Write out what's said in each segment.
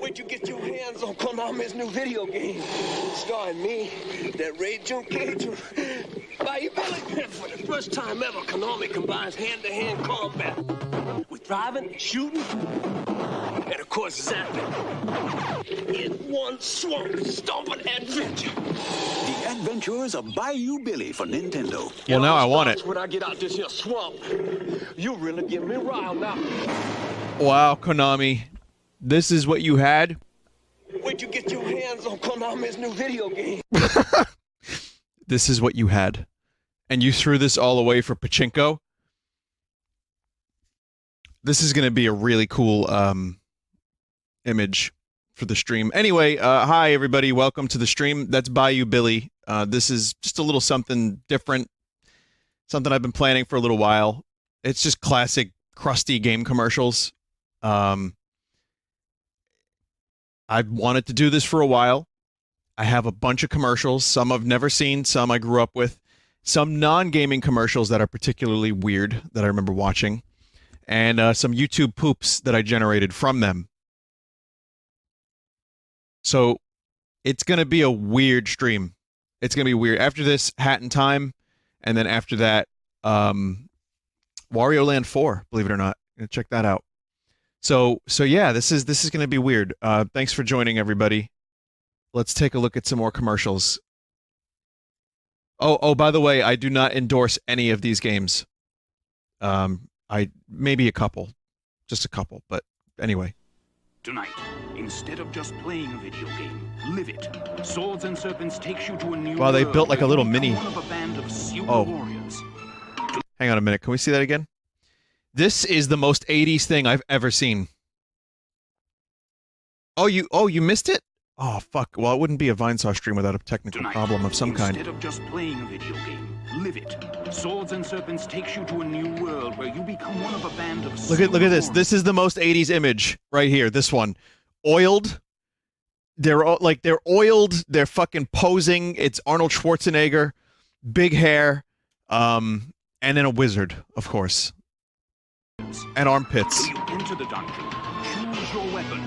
Where'd you get your hands on Konami's new video game? Starring me, that Ray Junketer, Bayou Billy. For the first time ever, Konami combines hand-to-hand combat with driving, shooting, and of course zapping. In one swamp stomping adventure. The Adventures of Bayou Billy for Nintendo. Well, now I want it. When I get out this here swamp, you really get me riled now. Wow, Konami. This is what you had? Where'd you get your hands on Konami's new video game? This is what you had. And you threw this all away for pachinko? This is going to be a really cool image for the stream. Anyway, hi everybody. Welcome to the stream. That's Bayou Billy. This is just a little something different. Something I've been planning for a little while. It's just classic crusty game commercials. I've wanted to do this for a while. I have a bunch of commercials. Some I've never seen, some I grew up with. Some non-gaming commercials that are particularly weird that I remember watching. And some YouTube poops that I generated from them. So it's going to be a weird stream. It's going to be weird. After this, Hat in Time. And then after that, Wario Land 4, believe it or not. Check that out. So yeah, this is going to be weird. Thanks for joining, everybody. Let's take a look at some more commercials. Oh, by the way, I do not endorse any of these games. Maybe a couple, just a couple, but anyway. Tonight, instead of just playing a video game, live it. Swords and Serpents takes you to a new Wow, they world built like a little where you mini. become one of a band of super Oh. warriors. Hang on a minute. Can we see that again? This is the most 80s thing I've ever seen. Oh, you missed it? Oh, fuck. Well, it wouldn't be a Vinesauce stream without a technical Tonight, problem of some kind. Instead of just playing a video game, live it. Swords and Serpents takes you to a new world where you become one of a band of Look at this. This is the most 80s image right here. This one. Oiled. They're oiled. They're fucking posing. It's Arnold Schwarzenegger, big hair, and then a wizard, of course. And armpits. You enter the dungeon, choose your weapon,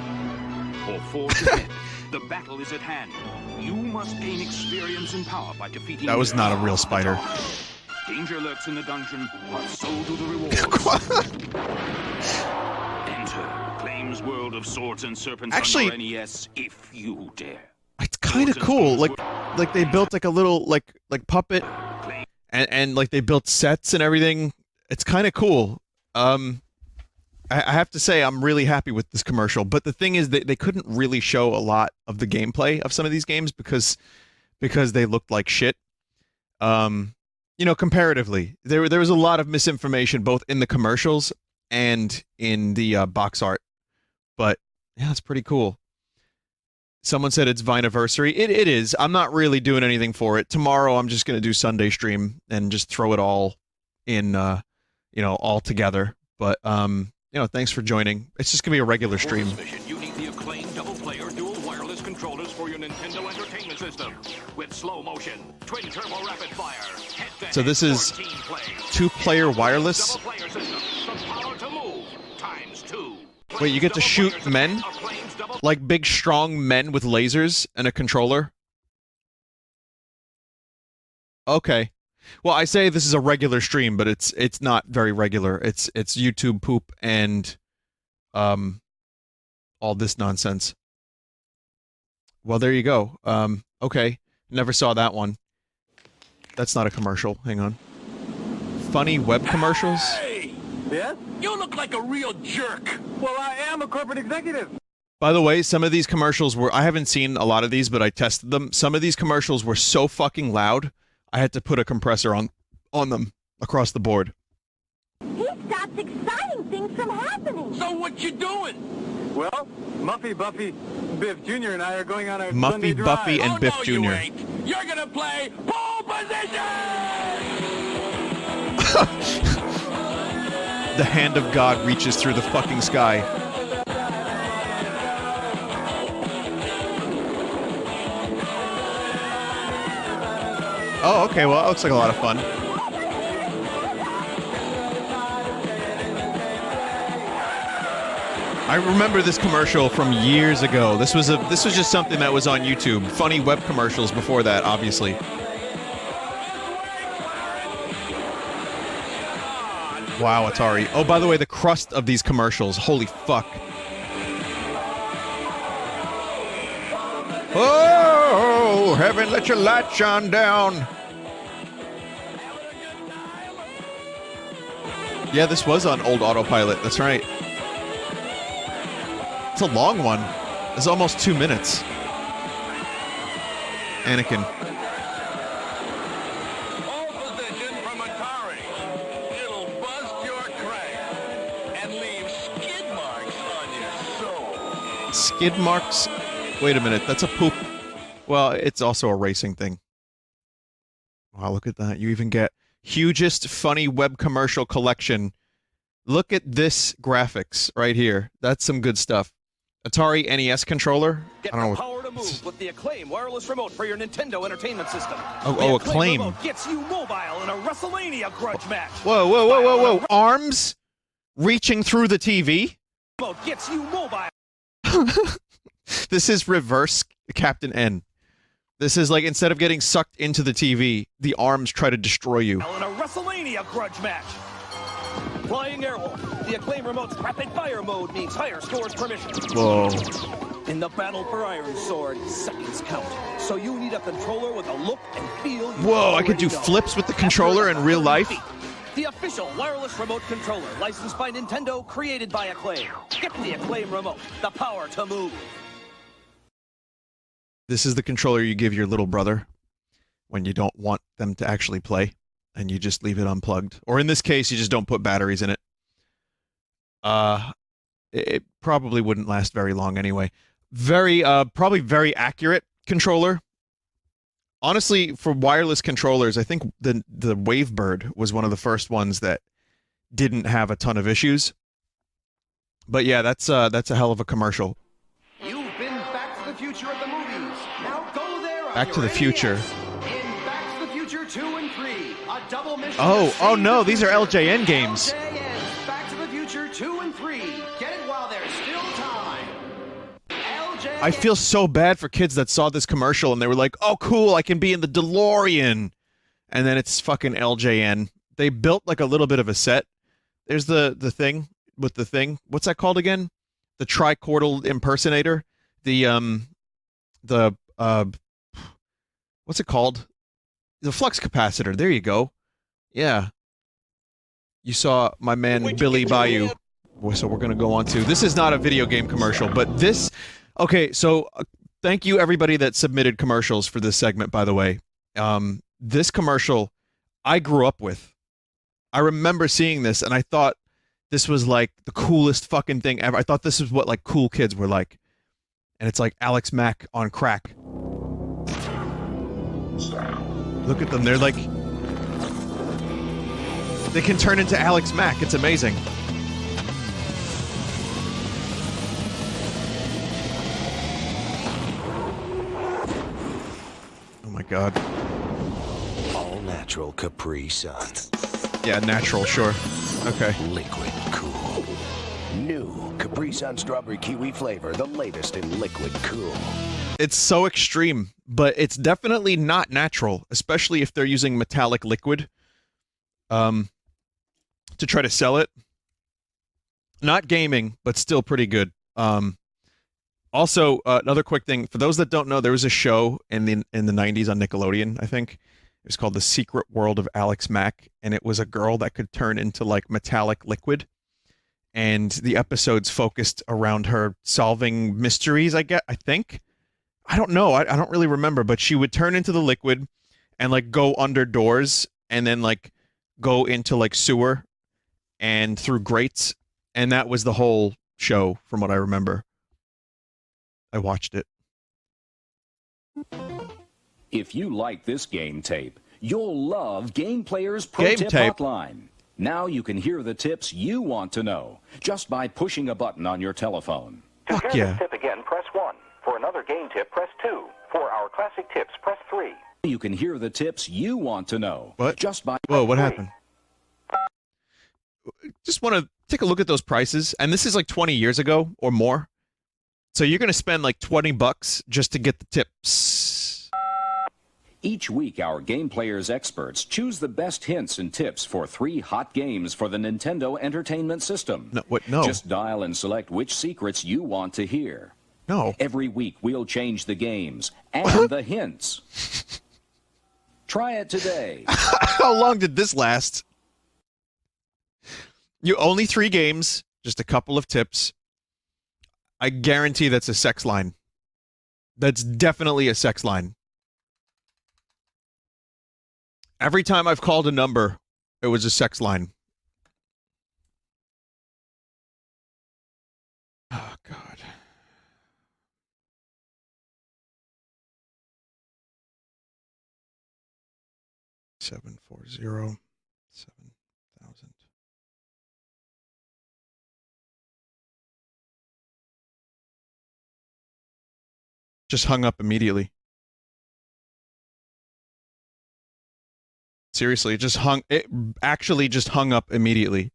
or forge ahead. The battle is at hand. You must gain experience and power by defeating. That was not a real spider. Danger lurks in the dungeon, but so do the rewards. Enter Claim's world of Swords and Serpents Actually, on your NES if you dare. It's kind of cool. Like they built like a little like puppet, and like they built sets and everything. It's kind of cool. I have to say I'm really happy with this commercial, but the thing is that they couldn't really show a lot of the gameplay of some of these games because they looked like shit. You know, comparatively, there was a lot of misinformation both in the commercials and in the box art. But yeah, it's pretty cool. Someone said it's Vineversary. It is. I'm not really doing anything for it. Tomorrow I'm just gonna do Sunday stream and just throw it all in, all together. But thanks for joining. It's just gonna be a regular stream. For this mission, you need the acclaimed double-player dual wireless controllers for your Nintendo Entertainment System with slow motion, twin turbo rapid fire. So this is 2-player wireless. Double-player system, the power to move ×2. Wait, you get to shoot men? Like big, strong men with lasers and a controller? Okay. Well, I say this is a regular stream, but it's not very regular. It's YouTube poop and all this nonsense. Well, there you go. Okay. Never saw that one. That's not a commercial. Hang on. Funny web commercials? Hey! Yeah? You look like a real jerk. Well, I am a corporate executive. By the way, some of these commercials were... I haven't seen a lot of these, but I tested them. Some of these commercials were so fucking loud, I had to put a compressor on them across the board. He stops exciting things from happening. So what you doing? Well, Muffy, Buffy, Biff Jr. and I are going on a Muffy, Sunday drive. Buffy, and oh, Biff no, Jr. You ain't. You're gonna play pole position! The hand of God reaches through the fucking sky. Oh, okay, well, that looks like a lot of fun. I remember this commercial from years ago. This was just something that was on YouTube. Funny web commercials before that, obviously. Wow, Atari. Oh, by the way, the crust of these commercials. Holy fuck. Oh, heaven, let your light shine down. Yeah, this was on old autopilot. That's right. It's a long one. It's almost 2 minutes. Anakin. Pole position from Atari. It'll bust your crank and leave skid marks on your soul. Skid marks? Wait a minute, that's a poop. Well, it's also a racing thing. Wow, look at that. You even get hugest funny web commercial collection. Look at this graphics right here. That's some good stuff. Atari NES controller. Get I don't know the power to move with the Acclaim wireless remote for your Nintendo Entertainment System. Oh, Acclaim. Remote gets you mobile in a WrestleMania grudge match. Whoa. Arms reaching through the TV? Remote gets you mobile. This is reverse Captain N. This is like, instead of getting sucked into the TV, the arms try to destroy you. In a WrestleMania grudge match. Flying Airwolf. The Acclaim remote's rapid fire mode means higher scores per mission. Whoa. In the battle for Iron Sword, seconds count. So you need a controller with a look and feel. Whoa, I could do flips with the controller in real life. The official wireless remote controller, licensed by Nintendo, created by Acclaim. Get the Acclaim remote, the power to move. This is the controller you give your little brother when you don't want them to actually play, and you just leave it unplugged. Or in this case, you just don't put batteries in it. It probably wouldn't last very long anyway. Probably very accurate controller. Honestly, for wireless controllers, I think the Wavebird was one of the first ones that didn't have a ton of issues. But yeah, that's a hell of a commercial. You've been Back to the Future at the movies. Now go there on Back to your the Future. NES. In Back to the Future 2 and 3, a double mission. Oh no, these are LJN games. LJN's Back to the Future 2 and 3. Get it while there's still time. LJN. I feel so bad for kids that saw this commercial and they were like, "Oh, cool! I can be in the DeLorean," and then it's fucking LJN. They built like a little bit of a set. There's the thing with the thing. What's that called again? The tricortal impersonator. What's it called? The flux capacitor. There you go. Yeah. You saw my man Billy Bayou. So we're gonna go on to. This is not a video game commercial, but this. Okay, so thank you everybody that submitted commercials for this segment. By the way, this commercial I grew up with. I remember seeing this, and I thought this was like the coolest fucking thing ever. I thought this is what like cool kids were like. And it's like Alex Mack on crack. Look at them. They're like... They can turn into Alex Mack. It's amazing. Oh my god. All natural Capri Sun. Yeah, natural, sure. Okay. Liquid cool. New Capri Sun strawberry kiwi flavor, the latest in liquid cool. It's so extreme, but it's definitely not natural, especially if they're using metallic liquid to try to sell it. Not gaming, but still pretty good. Also, another quick thing, for those that don't know, there was a show in the 90s on Nickelodeon, I think. It was called The Secret World of Alex Mack, and it was a girl that could turn into like metallic liquid. And the episodes focused around her solving mysteries, I think. I don't know. I don't really remember, but she would turn into the liquid and like go under doors and then like go into like sewer and through grates. And that was the whole show from what I remember. I watched it. If you like this game tape, you'll love Game Player's Pro Game Tip Tape. Hotline. Now you can hear the tips you want to know just by pushing a button on your telephone. To Fuck hear yeah. this tip again, press 1. For another game tip, press 2. For our classic tips, press 3. You can hear the tips you want to know What? just by... Whoa, what Three. happened? Just want to take a look at those prices, and this is like 20 years ago or more. So you're going to spend like $20 just to get the tips. Each week, our Game Players experts choose the best hints and tips for 3 hot games for the Nintendo Entertainment System. No, what? No. Just dial and select which secrets you want to hear. No. Every week, we'll change the games and the hints. Try it today. How long did this last? You only 3 games, just a couple of tips. I guarantee that's a sex line. That's definitely a sex line. Every time I've called a number, it was a sex line. Oh, God. $740,000. Just hung up immediately. Seriously, it actually just hung up immediately.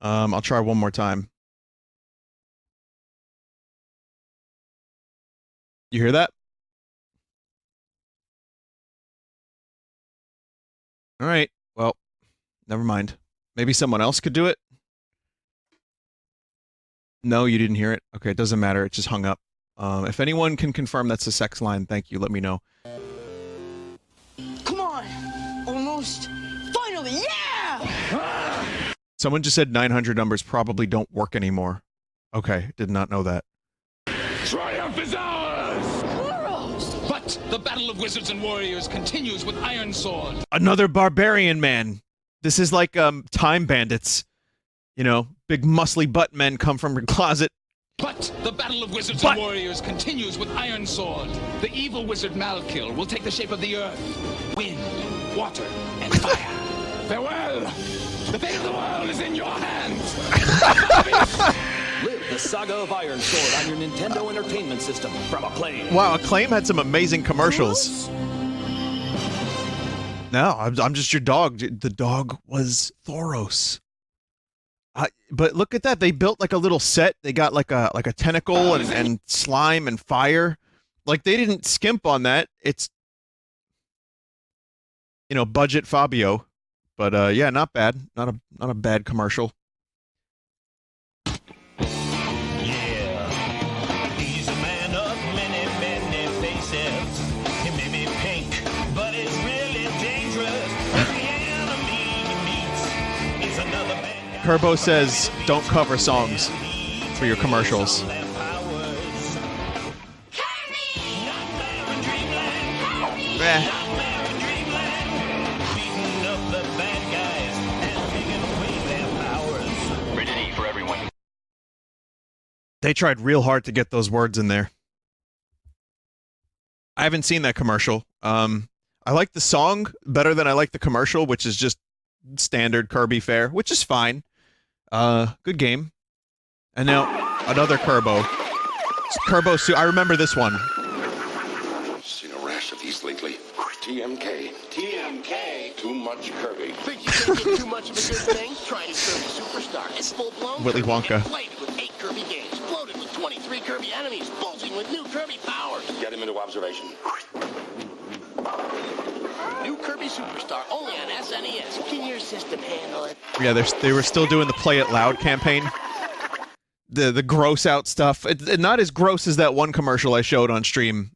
I'll try one more time. You hear that? All right. Well, never mind. Maybe someone else could do it? No, you didn't hear it? Okay, it doesn't matter. It just hung up. If anyone can confirm that's a sex line, thank you. Let me know. Come on! Almost! Finally! Yeah! Someone just said 900 numbers probably don't work anymore. Okay, did not know that. Triumph is ours! Kuros! But the battle of wizards and warriors continues with Iron Sword. Another barbarian man. This is like Time Bandits. You know, big muscly butt men come from your closet. But the battle of wizards and warriors continues with Iron Sword. The evil wizard Malkil will take the shape of the earth, wind, water, and fire. Farewell! The fate of the world is in your hands! Live the saga of Iron Sword on your Nintendo Entertainment System from Acclaim. Wow, Acclaim had some amazing commercials. No, I'm just your dog. The dog was Thoros. But look at that. They built like a little set. They got like a tentacle and slime and fire. Like they didn't skimp on that. It's, you know, budget Fabio. But yeah, not bad. Not a bad commercial. He's a man of many, many faces. He may be pink, but it's really dangerous. Every enemy he meets is another man. Kerbo says, don't cover songs for your commercials. They tried real hard to get those words in there. I haven't seen that commercial. I like the song better than I like the commercial, which is just standard Kirby fare, which is fine. Good game. And now another Kerbo. I remember this one. Seen a rash of these lately. TMK. TMK. Too much Kirby. Think you can't get too much of a good thing? Try to Kirby Superstar. It's full-blown Willy Wonka. inflated with 8 Kirby games, loaded with 23 Kirby enemies, bulging with new Kirby powers. Get him into observation. New Kirby Superstar, only on SNES. Can your system handle it? Yeah, they were still doing the Play It Loud campaign. The gross out stuff. It's not as gross as that one commercial I showed on stream.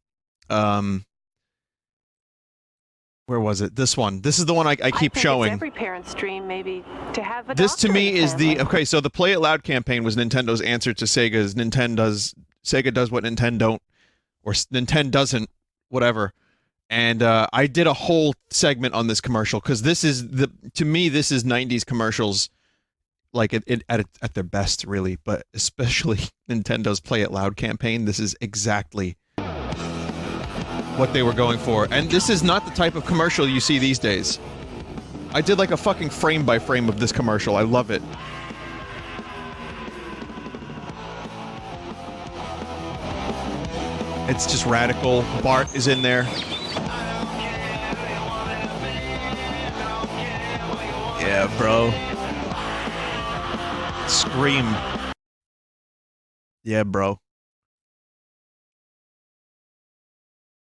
Where was it? This one. This is the one I keep showing. It's every parent's dream, maybe, to have a This to doctor me in the is family. okay. So the Play It Loud campaign was Nintendo's answer to Sega's Sega does what Nintendo don't, or Nintendo doesn't, whatever. And I did a whole segment on this commercial because this is to me this is 90s commercials, like at their best, really. But especially Nintendo's Play It Loud campaign. This is exactly what they were going for, and this is not the type of commercial you see these days. I did like a fucking frame by frame of this commercial. I love it. It's just radical. Bart is in there. Yeah, bro. Scream. Yeah, bro.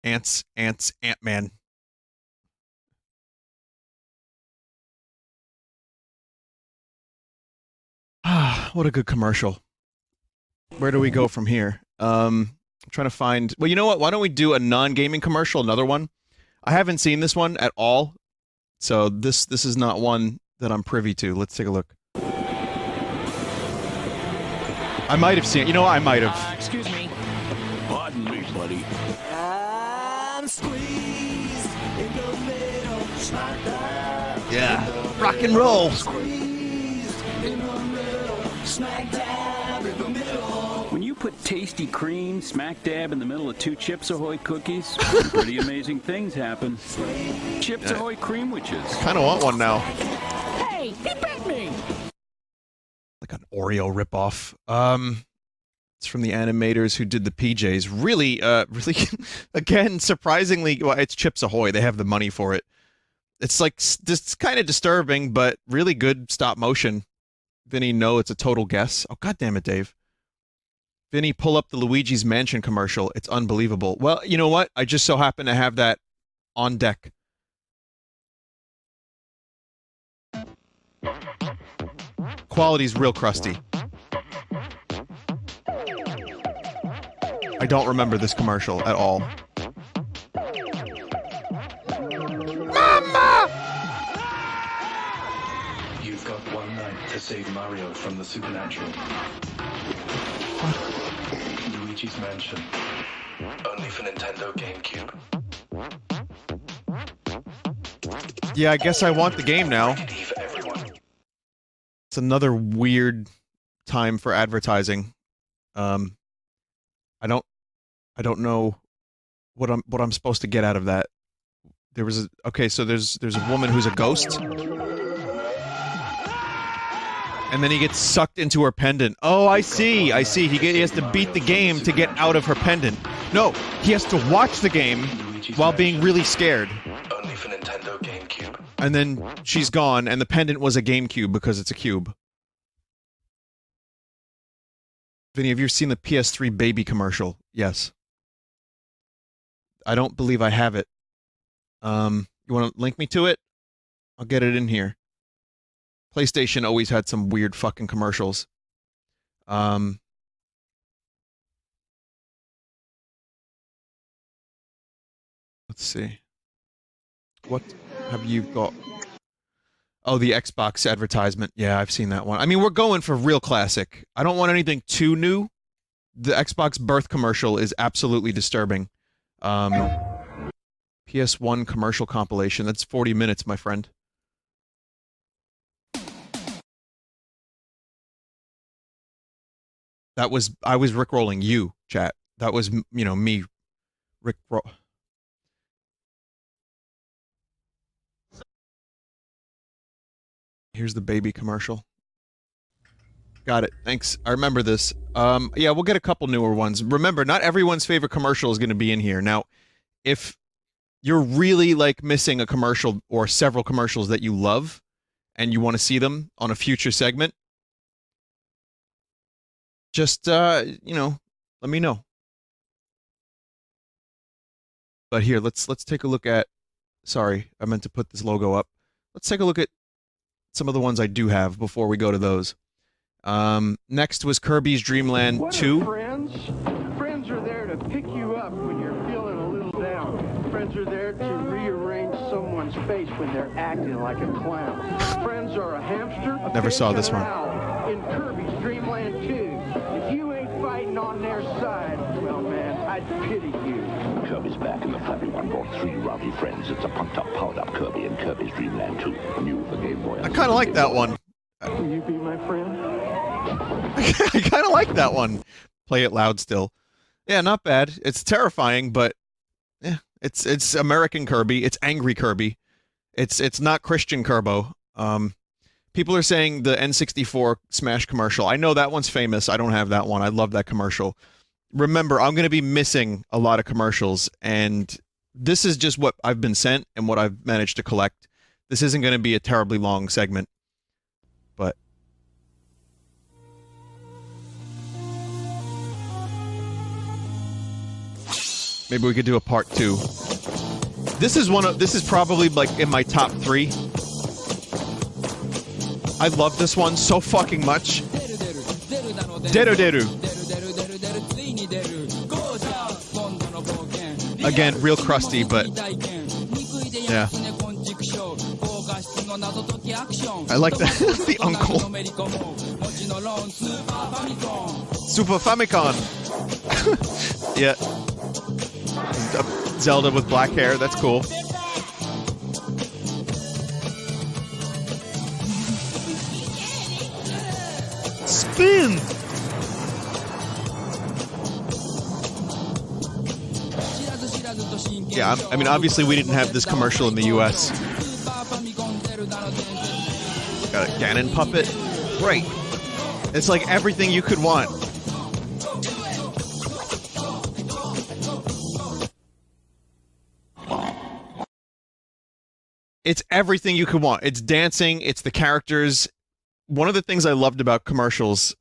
Ant-Man. Ah, what a good commercial. Where do we go from here? I'm trying to find... Well, you know what? Why don't we do a non-gaming commercial, another one? I haven't seen this one at all, so this is not one that I'm privy to. Let's take a look. I might have seen it. You know what? I might have. Excuse me. Pardon me, buddy. I'm squeezed in the middle, smack dab. Yeah. Rock and roll. Squeezed in the middle, smack dab in the middle. When you put tasty cream smack dab in the middle of 2 Chips Ahoy cookies, pretty amazing things happen. Chips Ahoy cream witches. I kind of want one now. Hey, he bit me. Like an Oreo ripoff. It's from the animators who did the PJs. Really, again, surprisingly, well, it's Chips Ahoy. They have the money for it. It's like, this kind of disturbing, but really good stop motion. Vinny, no, it's a total guess. Oh, God damn it, Dave. Vinny, pull up the Luigi's Mansion commercial. It's unbelievable. Well, you know what? I just so happen to have that on deck. Quality's real crusty. I don't remember this commercial at all. Mama! You've got one night to save Mario from the supernatural. Luigi's Mansion. Only for Nintendo GameCube. Yeah, I guess I want the game now. It's another weird time for advertising. I don't know what I'm supposed to get out of that. There was so there's a woman who's a ghost. And then he gets sucked into her pendant. Oh, I see. He has to beat the game to get out of her pendant. No, he has to watch the game while being really scared. Only for Nintendo GameCube. And then she's gone, and the pendant was a GameCube because it's a cube. Vinny, have you ever seen the PS3 baby commercial? Yes. I don't believe I have it. You want to link me to it? I'll get it in here. PlayStation always had some weird fucking commercials. Let's see. What have you got? Oh, the Xbox advertisement. Yeah, I've seen that one. I mean, we're going for real classic. I don't want anything too new. The Xbox birth commercial is absolutely disturbing. PS1 commercial compilation. That's 40 minutes, my friend. I was rickrolling you, chat. That was, me rickroll. Here's the baby commercial. Got it. Thanks. I remember this. Yeah, we'll get a couple newer ones. Remember, not everyone's favorite commercial is going to be in here. Now, if you're really missing a commercial or several commercials that you love and you want to see them on a future segment, just, let me know. But here, let's take a look at... Sorry, I meant to put this logo up. Let's take a look at some of the ones I do have before we go to those. Next was Kirby's Dream Land 2. Friends? Friends are there to pick you up when you're feeling a little down. Friends are there to rearrange someone's face when they're acting like a clown. Friends are a hamster. Never saw this one. In Kirby's Dream Land 2. If you ain't fighting on their side, well, man, I'd pity you. Kirby's back in the Flappy One brought 3 rowdy friends. It's a pumped-up, powered-up Kirby in Kirby's Dream Land 2. New for Game Boy. I kind of like that one. Will you be my friend? I kind of like that one. Play it loud still. Yeah, not bad. It's terrifying, but yeah, it's American Kirby. It's angry Kirby. It's not Christian Kirbo. People are saying the N64 Smash commercial. I know that one's famous. I don't have that one. I love that commercial. Remember, I'm going to be missing a lot of commercials, and this is just what I've been sent and what I've managed to collect. This isn't going to be a terribly long segment, but Maybe we could do a part 2. This is probably like in my top 3. I love this one so fucking much. Deru Deru. Again, real crusty, but yeah. I like the uncle. Super Famicom. Yeah. Zelda with black hair. That's cool. Spin. Yeah, I mean, obviously we didn't have this commercial in the U.S. Got a Ganon puppet. Great. It's like everything you could want. It's everything you could want. It's dancing. It's the characters. One of the things I loved about commercials,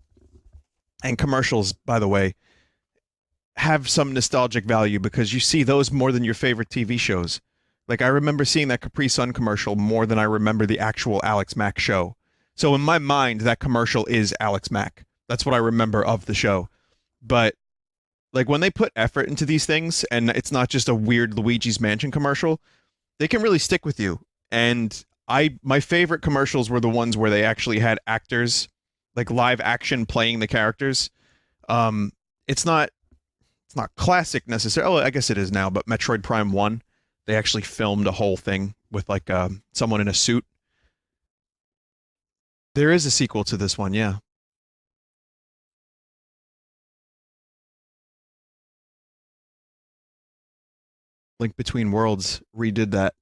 and commercials, by the way, have some nostalgic value because you see those more than your favorite TV shows. Like, I remember seeing that Capri Sun commercial more than I remember the actual Alex Mack show. So in my mind, that commercial is Alex Mack. That's what I remember of the show. But, like, when they put effort into these things, and it's not just a weird Luigi's Mansion commercial, they can really stick with you. And my favorite commercials were the ones where they actually had actors, like live action playing the characters. It's not classic necessarily. I guess it is now, but Metroid Prime 1, they actually filmed a whole thing with like someone in a suit. There is a sequel to this one, yeah. Link Between Worlds redid that.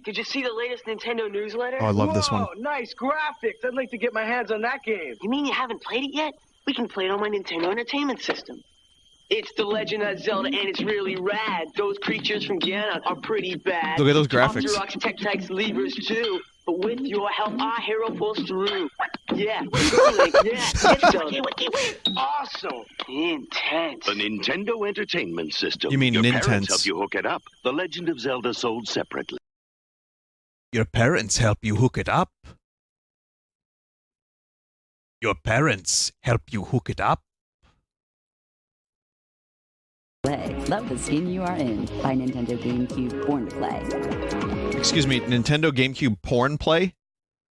Did you see the latest Nintendo newsletter? Oh, I love this one. Whoa, nice graphics. I'd like to get my hands on that game. You mean you haven't played it yet? We can play it on my Nintendo Entertainment System. It's The Legend of Zelda, and it's really rad. Those creatures from Ganon are pretty bad. Look at those graphics. Octoroks, Tektites, Levers, too. But with your help, our hero pulls through. Yeah, Link, yeah, it's Zelda. Awesome. Intense. The Nintendo Entertainment System. You mean Your Nintense. parents help you hook it up. The Legend of Zelda sold separately. Your parents help you hook it up. Your parents help you hook it up. Play. Love the skin you are in by Nintendo GameCube Born to Play. Excuse me, Nintendo GameCube Porn Play?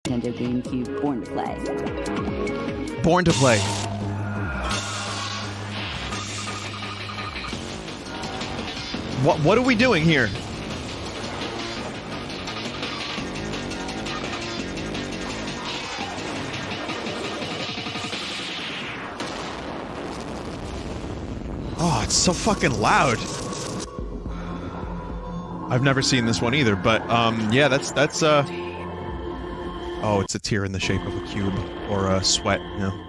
Nintendo GameCube Born to Play. Born to Play. What are we doing here? Oh, it's so fucking loud. I've never seen this one either, but yeah, that's oh, it's a tear in the shape of a cube or a sweat, you know.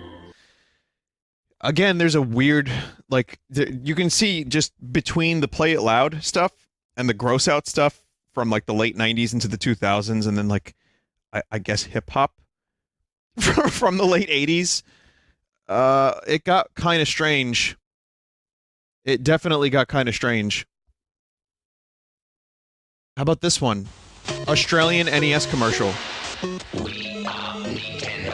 Again, there's a weird, like, you can see just between the Play It Loud stuff and the gross out stuff from like the late 90s into the 2000s, and then like I guess hip hop from the late 80s. It got kind of strange. It definitely got kind of strange. How about this one? Australian NES commercial. We are Nintendo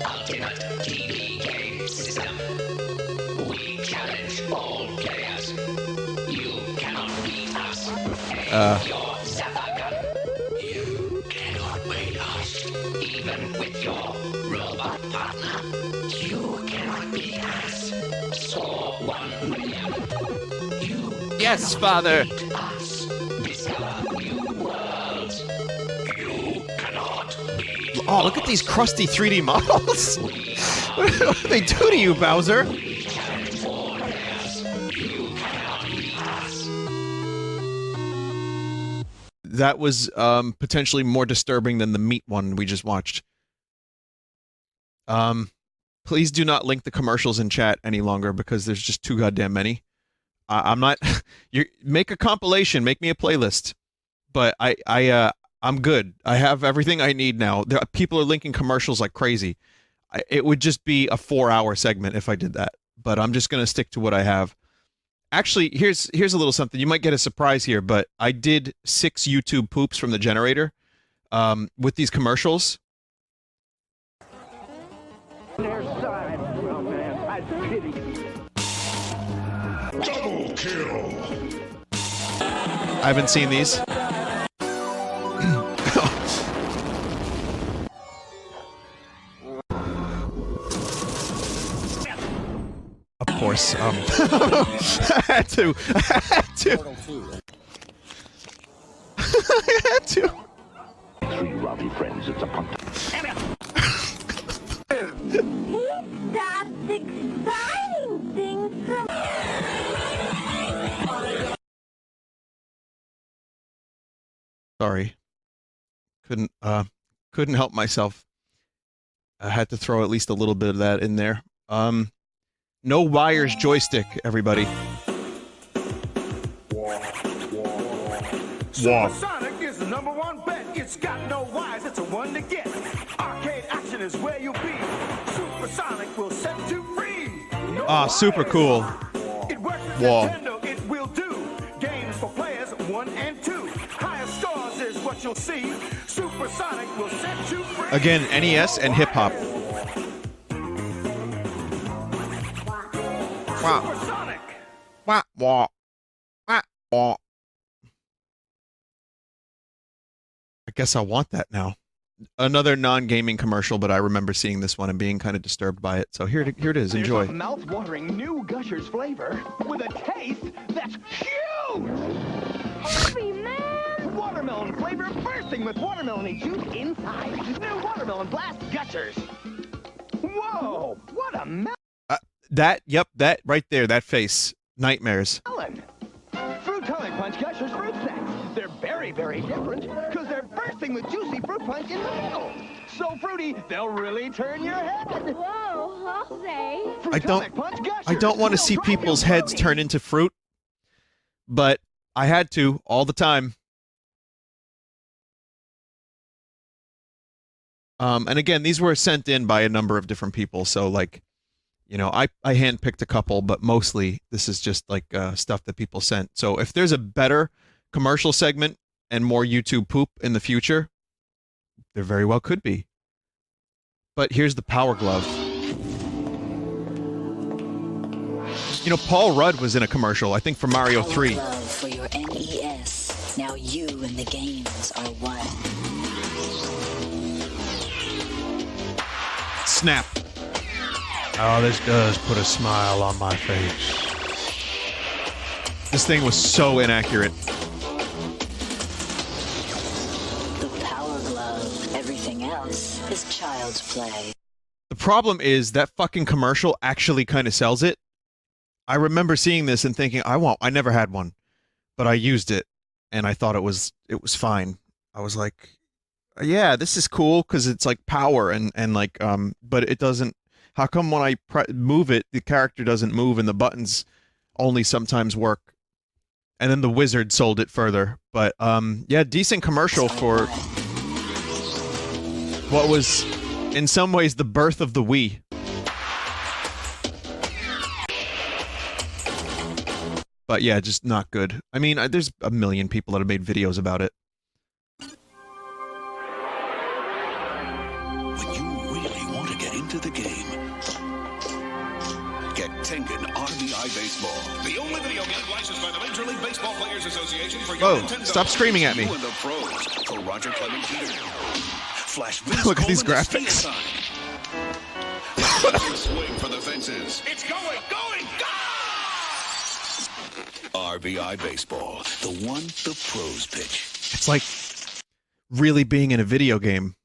Ultimate TV Game System. We challenge all players. You cannot beat us. Your Zapper gun. You cannot beat us. Even with your robot partner. You cannot beat us. So 1 million. Yes, Father. Oh, look at these crusty 3D models. What do they do to you, Bowser? That was potentially more disturbing than the meat one we just watched. Please do not link the commercials in chat any longer because there's just too goddamn many. I'm not. You make a compilation, make me a playlist. But I'm good. I have everything I need now. People are linking commercials like crazy. It would just be a 4-hour segment if I did that. But I'm just gonna stick to what I have. Actually, here's a little something. You might get a surprise here, but I did 6 YouTube poops from the generator with these commercials. Their side. Well, man, I pity you. Double kill. I haven't seen these. Of course, I had to. I had to. 3 rowdy friends, it's a punk. He stopped exciting things from... Sorry. Couldn't help myself. I had to throw at least a little bit of that in there. No wires joystick, everybody. Supersonic is the #1 bet. It's got no wires, it's a one to get. Arcade action is where you'll be. Supersonic will set you free. No super cool. It works with Whoa. Nintendo, it will do. Games for players 1 and 2. Higher scores is what you'll see. Supersonic will set you free. Again, NES and hip hop. Supersonic. Wah, wah. Wah, wah. I guess I want that now. Another non-gaming commercial, but I remember seeing this one and being kind of disturbed by it. So here it is. Enjoy. There's a mouth-watering new Gushers flavor with a taste that's huge. Hurry, man! Watermelon flavor bursting with watermelon juice inside. New Watermelon Blast Gushers. Whoa! What a melon! That right there, that face. Nightmares. Fruitonic Punch Gushers fruit snacks. They're very, very different because they're bursting with juicy fruit punch in the middle. So fruity, they'll really turn your head. Whoa, I'll say. I don't want to see people's heads turn into fruit, but I had to all the time. And again, these were sent in by a number of different people, so like, you know, I handpicked a couple, but mostly this is just like stuff that people sent. So if there's a better commercial segment and more YouTube poop in the future, there very well could be. But here's the Power Glove. You know, Paul Rudd was in a commercial, I think for Mario 3. Power Glove for your NES. Now you and the games are one. Snap. Oh, this does put a smile on my face. This thing was so inaccurate. The Power Glove. Everything else is child's play. The problem is that fucking commercial actually kind of sells it. I remember seeing this and thinking, I never had one, but I used it and I thought it was fine. I was like, yeah, this is cool because it's like power and like but it doesn't. How come when I move it, the character doesn't move and the buttons only sometimes work? And then the wizard sold it further. But, yeah, decent commercial for what was, in some ways, the birth of the Wii. But, yeah, just not good. I mean, there's a million people that have made videos about it. When you really want to get into the game, get Tengen RBI Baseball, the only video game licensed by the Major League Baseball Players Association for your Whoa, Nintendo. stop screaming at me. You and the pros for Roger Clemens Jr. Flash Look at these graphics. Swing for the fences. It's going, go! RBI Baseball, the one the pros pitch. It's like really being in a video game.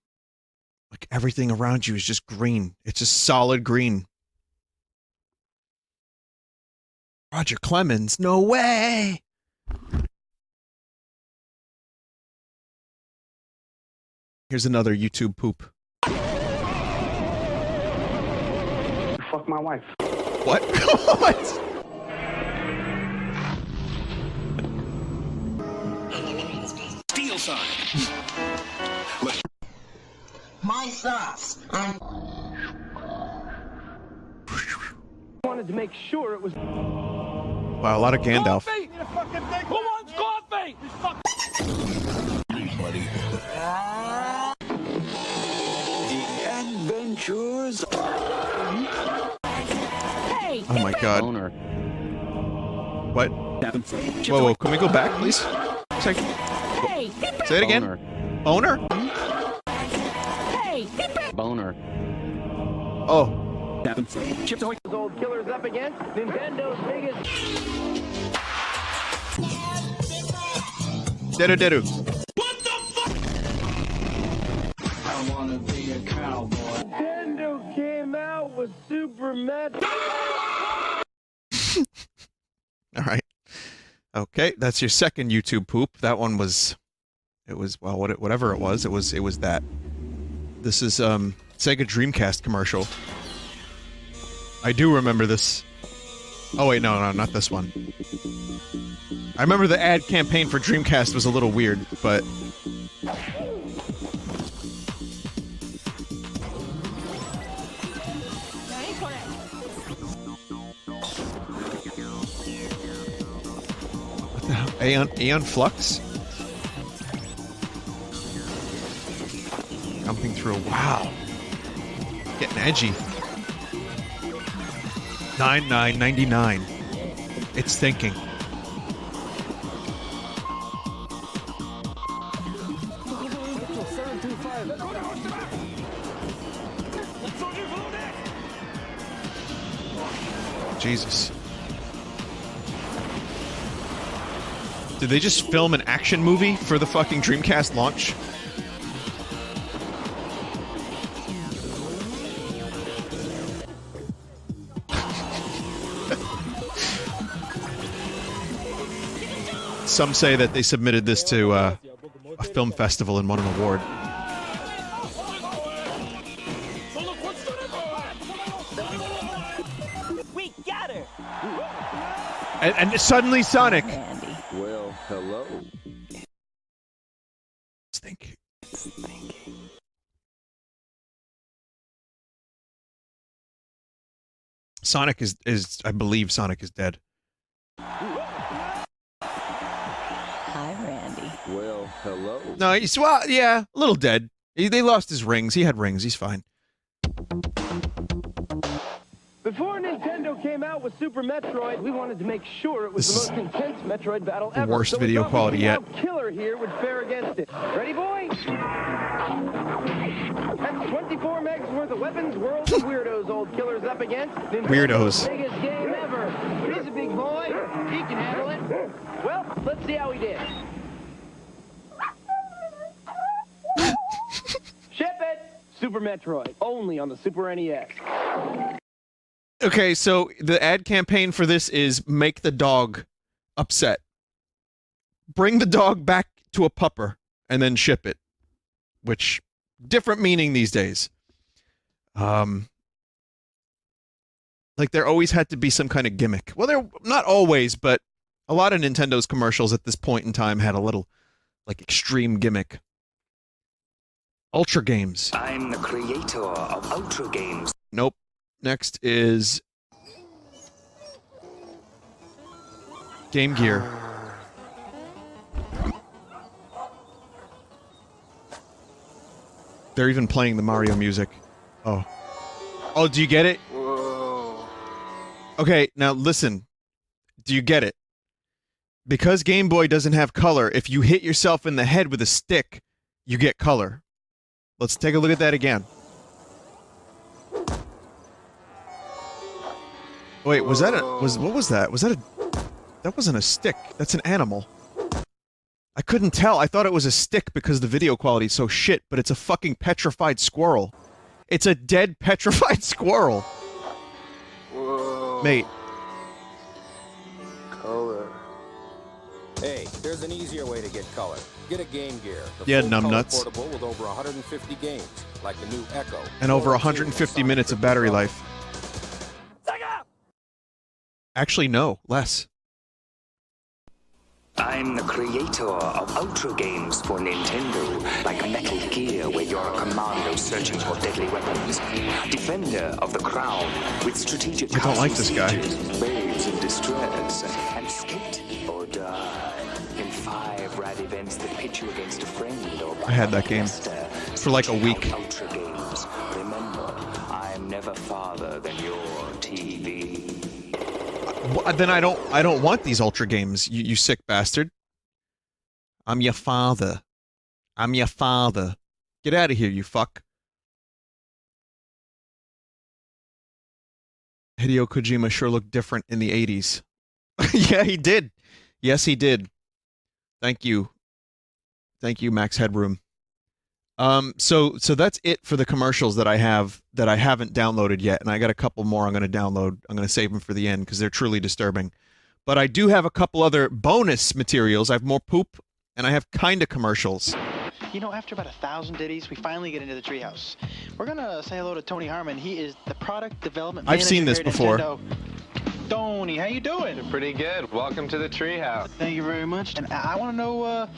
Like everything around you is just green. It's just solid green. Roger Clemens, no way! Here's another YouTube poop. Fuck my wife. What? What? Steel sign. My sauce. Wanted to make sure it was. Wow, a lot of Gandalf. Coffee? Who wants coffee? The adventures. Hey! Oh my god. Boner. What? Whoa, can we go back, please? Say it again. Boner? Hey! Boner. Oh. Chips Ahoy. Old killers up against Nintendo's biggest. Deru. I wanna be a cowboy. Nintendo came out with Super Metroid. All right. Okay, that's your second YouTube poop. That one was, well, whatever it was that. This is Sega Dreamcast commercial. I do remember this. Oh wait, no, not this one. I remember the ad campaign for Dreamcast was a little weird, but what the hell? Aeon Flux? Jumping through. Wow. Getting edgy. 99.99. It's thinking. Jesus. Did they just film an action movie for the fucking Dreamcast launch? Some say that they submitted this to a film festival and won an award. We got her. And suddenly Sonic. Well, hello. Thinking. Sonic is I believe Sonic is dead. Hi, Randy. Well, hello. No, he's, well, yeah, a little dead. They lost his rings. He had rings. He's fine. Before Nintendo came out with Super Metroid, we wanted to make sure it was This the most intense Metroid battle the ever. worst so we video thought quality we'd see yet. how Killer here would fare against it. Ready, boys? That's 24 megs worth of weapons, worlds of weirdos. Old Killer's up against Nintendo's Weirdos. biggest game ever. He's a big boy. He can handle it. Well, let's see how he did. Ship it! Super Metroid, only on the Super NES. Okay, so the ad campaign for this is make the dog upset. Bring the dog back to a pupper and then ship it. Which, different meaning these days. Like there always had to be some kind of gimmick. Well, there not always, but a lot of Nintendo's commercials at this point in time had a little, like, extreme gimmick. Ultra Games. I'm the creator of Ultra Games. Nope. Next is Game Gear. They're even playing the Mario music. Oh. Oh, do you get it? Whoa. Okay, now listen. Do you get it? Because Game Boy doesn't have color, if you hit yourself in the head with a stick, you get color. Let's take a look at that again. Wait, was that what was that? Was that that wasn't a stick. That's an animal. I couldn't tell. I thought it was a stick because the video quality is so shit, but it's a fucking petrified squirrel. It's a dead petrified squirrel. Whoa. Mate. Color. Hey, there's an easier way to get color. Get a Game Gear. The Yeah, full numbnuts. color portable with over 150 games, like the new Echo. And over 150 minutes of battery life. Actually, no. Less. I'm the creator of Ultra games for Nintendo, like Metal Gear, where you're a commando searching for deadly weapons. Defender of the Crown, with strategic I don't like this guy. babes in distress, and skate or die. In 5 rad events that pit you against a friend or I had that game for like a week. Ultra games. Remember, I'm never farther than your TV. Then I don't want these Ultra games, you sick bastard. I'm your father. I'm your father. Get out of here, you fuck. Hideo Kojima sure looked different in the 80s. Yeah, he did. Yes, he did. Thank you. Thank you, Max Headroom. So that's it for the commercials that I have that I haven't downloaded yet, and I got a couple more I'm going to download. I'm going to save them for the end because they're truly disturbing. But I do have a couple other bonus materials. I have more poop, and I have kind of commercials. You know, after about 1,000 ditties, we finally get into the treehouse. We're gonna say hello to Tony Harmon. He is the product development manager. I've seen this here at before. Nintendo. Tony, how you doing? Pretty good. Welcome to the treehouse. Thank you very much. And I want to know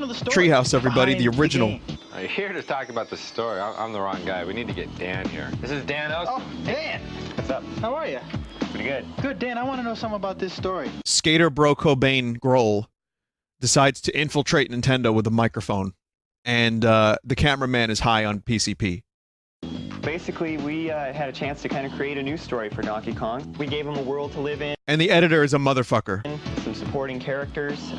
the story. Treehouse, everybody, the original. You're here to talk about the story. I'm the wrong guy. We need to get Dan here. This is Dan Ost. Oh, Dan. What's up? How are you? Pretty good. Good, Dan. I want to know something about this story. Skater bro Cobain Grohl decides to infiltrate Nintendo with a microphone, and the cameraman is high on PCP. Basically, we had a chance to kind of create a new story for Donkey Kong. We gave him a world to live in. And the editor is a motherfucker. Some supporting characters,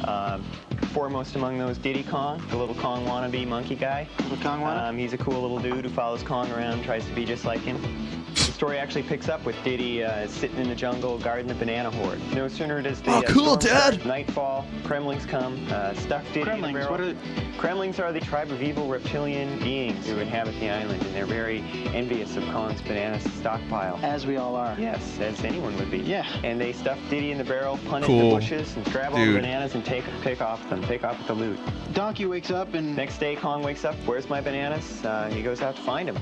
foremost among those Diddy Kong, the little Kong wannabe monkey guy. Little Kong wannabe? He's a cool little dude who follows Kong around, tries to be just like him. The story actually picks up with Diddy sitting in the jungle guarding the banana horde. No sooner does the cool, storm Dad! start, nightfall, Kremlings come, stuff Diddy in the barrel. What are Kremlings are the tribe of evil reptilian beings who inhabit the island, and they're very envious of Kong's banana stockpile. As we all are. Yes, as anyone would be. Yeah. And they stuff Diddy in the barrel, punt Cool. into the bushes, and grab all the Dude. bananas and pick off the loot. Donkey wakes up and... Next day, Kong wakes up, where's my bananas? He goes out to find him.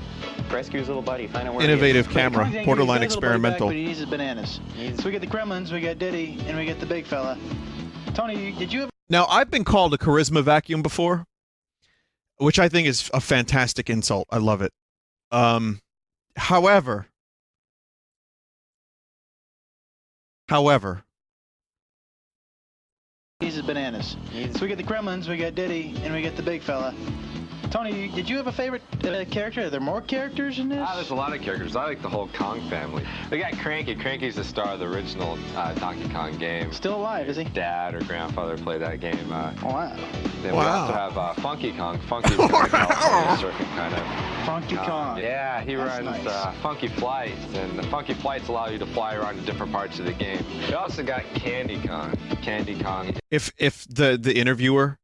Rescue his little buddy, find out where Innovative he is. camera, Kong's angry, borderline he's got his little buddy back, experimental. but he needs his bananas. So we get the Kremlins, we got Diddy, and we get the big fella. Tony, did you ever... Now, I've been called a charisma vacuum before, which I think is a fantastic insult. I love it. However, He's his bananas. So we get the Kremlins, we got Diddy, and we get the big fella. Tony, did you have a favorite character? Are there more characters in this? There's a lot of characters. I like the whole Kong family. We got Cranky. Cranky's the star of the original Donkey Kong game. Still alive, is he? Dad or grandfather played that game. Wow. Then we also have Funky Kong. Funky's the California circuit kind of. Funky Kong. Yeah, he That's runs nice. Funky Flights, and the Funky Flights allow you to fly around to different parts of the game. We also got Candy Kong. Candy Kong. if the interviewer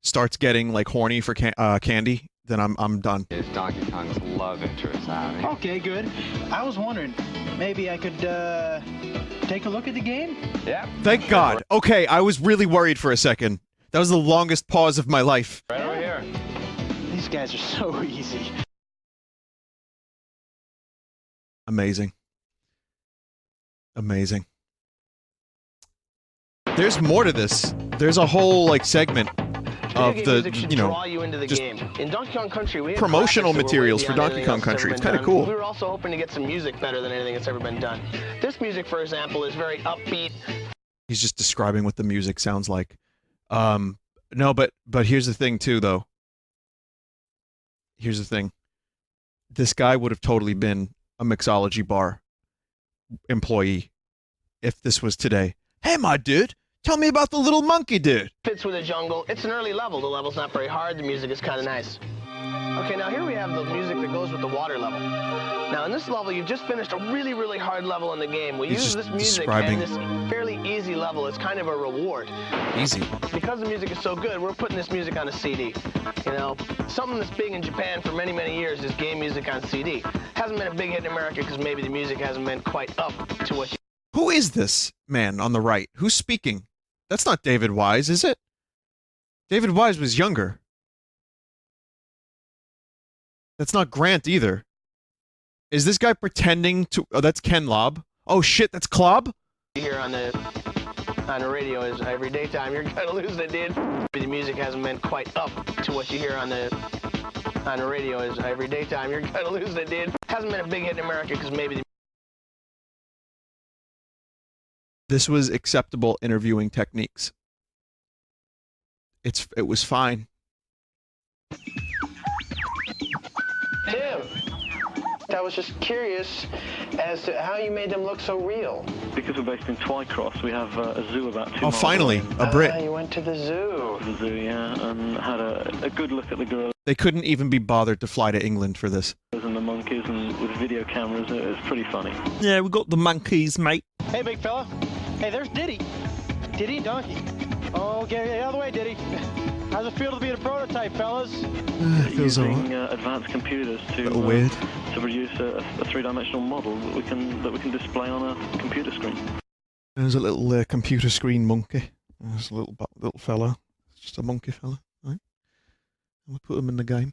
starts getting like horny for candy, then I'm done. Is Donkey Kong's love interest. Okay, good. I was wondering, maybe I could take a look at the game? Yeah. Thank God. Okay, I was really worried for a second. That was the longest pause of my life. Right over here. These guys are so easy. Amazing. Amazing. There's more to this. There's a whole like segment of Video game the, music should you know, draw you into the just game. In Donkey Kong Country, we had promotional graphics that were materials way for beyond Donkey anything Kong else that's Country. ever It's been kind of done. cool. We were also hoping to get some music better than anything that's ever been done. This music, for example, is very upbeat. He's just describing what the music sounds like. No, but here's the thing too, though. Here's the thing. This guy would have totally been a mixology bar employee if this was today. Hey, my dude, tell me about the little monkey dude. Fits with the jungle. It's an early level. The level's not very hard. The music is kind of nice. Okay, now here we have the music that goes with the water level. Now in this level, you've just finished a really, really hard level in the game. We use this music and this fairly easy level as kind of a reward. Easy. Because the music is so good, we're putting this music on a CD. You know, something that's big in Japan for many, many years is game music on CD. Hasn't been a big hit in America because maybe the music hasn't been quite up to what you... Who is this man on the right? Who's speaking? That's not David Wise, is it? David Wise was younger. That's not Grant either. Is this guy pretending to... Oh, that's Ken Lobb. Oh, shit, that's Klobb? Here on the on the radio is every daytime you're gonna lose it, dude. The music hasn't been quite up to what you hear on the radio is every daytime you're gonna lose it, dude. Hasn't been a big hit in America because maybe This was acceptable interviewing techniques. It was fine. Tim, I was just curious as to how you made them look so real. Because we're based in Twycross, we have a zoo about 2 Oh, miles finally, away. a Brit. You went to the zoo. The zoo, yeah, and had a good look at the gorillas They couldn't even be bothered to fly to England for this. and the monkeys, and with video cameras, it was pretty funny. Yeah, we got the monkeys, mate. Hey, big fella. Hey, there's Diddy. Diddy and Donkey. Oh, get out of the way, Diddy. How's it feel to be a prototype, fellas? Feels Using advanced computers to weird. to produce a three-dimensional model that we can display on a computer screen. There's a little computer screen monkey. There's a little fella. It's just a monkey fella, right? We'll put him in the game.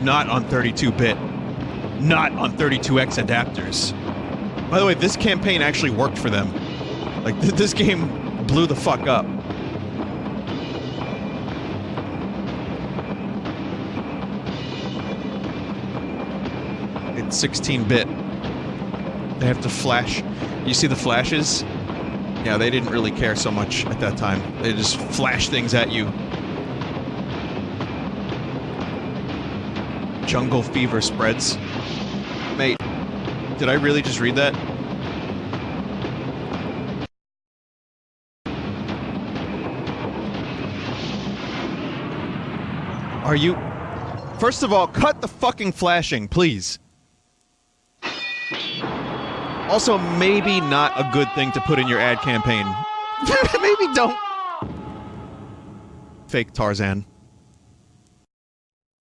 Not on 32-bit. Not on 32X adapters. By the way, this campaign actually worked for them. Like, this game blew the fuck up. It's 16-bit. They have to flash. You see the flashes? Yeah, they didn't really care so much at that time. They just flash things at you. Jungle fever spreads. Mate, did I really just read that? Are you... First of all, cut the fucking flashing, please. Also, maybe not a good thing to put in your ad campaign. Maybe don't. Fake Tarzan.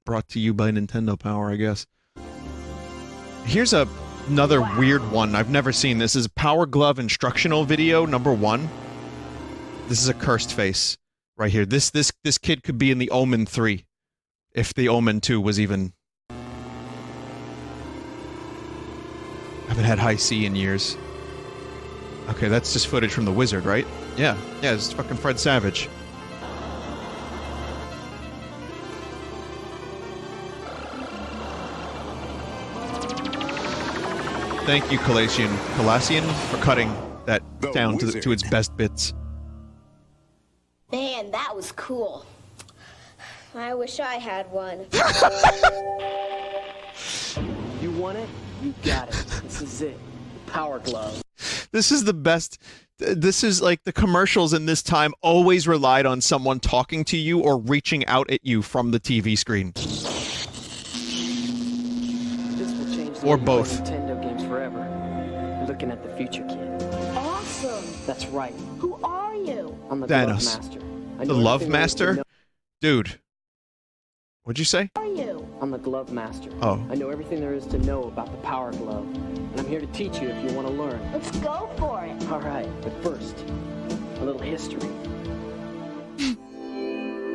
Brought to you by Nintendo Power, I guess. Here's another weird one. I've never seen this. This is Power Glove instructional video number 1. This is a cursed face right here. This kid could be in the Omen 3 if the Omen 2 was even... I haven't had high C in years. Okay, that's just footage from The Wizard, right? Yeah, it's fucking Fred Savage. Thank you, Calassian, for cutting that down to its best bits. Man, that was cool. I wish I had one. You want it? You got it. This is it. Power Glove. This is the best. This is like the commercials in this time always relied on someone talking to you or reaching out at you from the TV screen. This will change the Or way you both. play Nintendo games forever. You're looking at the future, kid. Awesome. That's right. Who are you? I'm the Thanos. Glove Master. I The know Love everything there is to Master? know. Dude. What'd you say? Who are you? I'm the Glove Master. Oh. I know everything there is to know about the Power Glove. And I'm here to teach you if you want to learn. Let's go for it. All right, but first, a little history.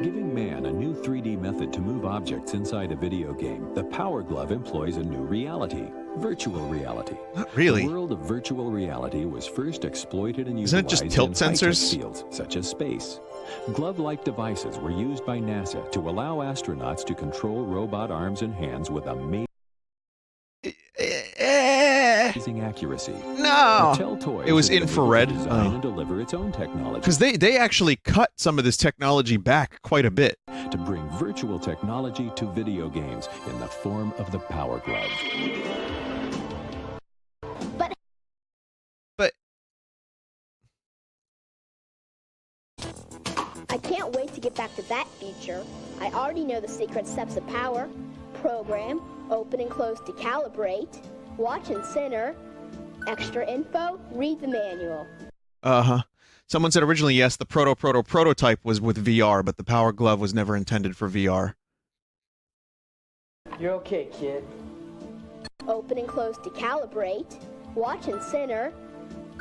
Giving man a new 3D method to move objects inside a video game, the Power Glove employs a new reality, virtual reality. Not really. The world of virtual reality was first exploited and Isn't it utilized just tilt in high-tech sensors? fields such as space. Glove-like devices were used by NASA to allow astronauts to control robot arms and hands with amazing accuracy. No! Mattel Toys It was was able to infrared. design Oh. and deliver its own technology. Because they actually cut some of this technology back quite a bit. To bring virtual technology to video games in the form of the Power Glove. But I can't wait to get back to that feature. I already know the secret steps of power. Program, open and close to calibrate, watch and center, extra info, read the manual. Uh-huh. Someone said originally, yes, the prototype was with VR, but the Power Glove was never intended for VR. You're okay, kid. Open and close to calibrate, watch and center,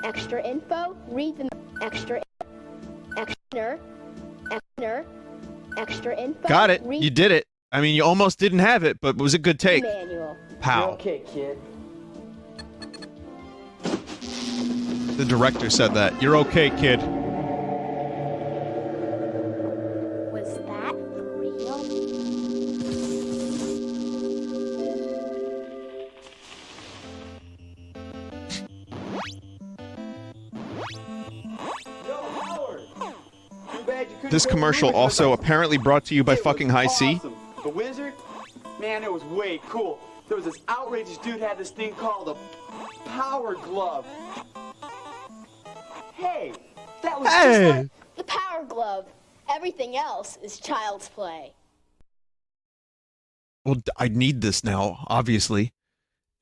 extra info, read the extra info. Got it. You did it. I mean, you almost didn't have it, but it was a good take. Manual. Pow. Okay, kid. The director said that. You're okay, kid. Was that for real? This commercial also apparently brought to you by fucking High C. Awesome. The Wizard? Man, it was way cool. There was this outrageous dude had this thing called a Power Glove. Hey, that was just like... The Power Glove. Everything else is child's play. Well, I need this now, obviously.